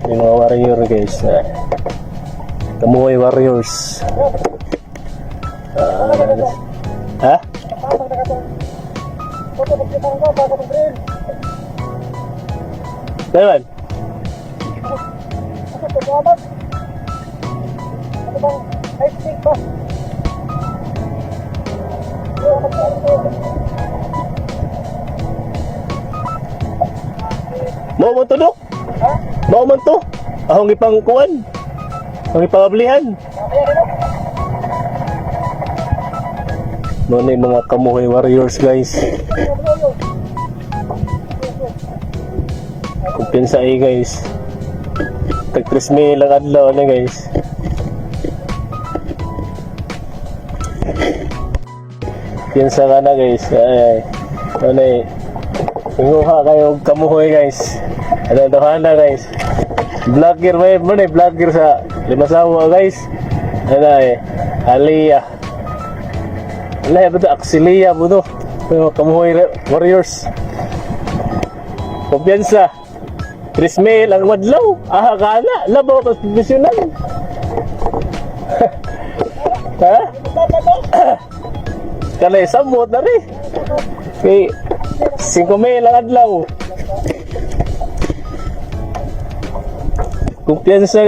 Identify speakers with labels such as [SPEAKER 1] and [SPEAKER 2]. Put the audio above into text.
[SPEAKER 1] Yung mga warrior guys. Kamuhay warriors. Ha? Daman? Mau mo to, Dok? Mau man to? Ahong ipang kuan? Ahong ipangablihan? Mga na yung mga kamuhay warriors guys. Kumpiyansa guys. Tag 3,000 lang adlaw na guys. Kumpiyansa ka na guys. Ay. Ano eh. Pinguha kayo kamuhay guys. Ano na guys. Vlogger mo na vlogger sa Limasawa guys. Ano eh. Aliyah. Aliyah ba ito? Axelia po ito. Kamuhay warriors. Kumpiyansa. 3,000 ang madlaw. Aha ka na. Labaw ka profesional. Ha? Kanay samot na rin. Okay. 5,000 ang adlaw. Kumpiyansa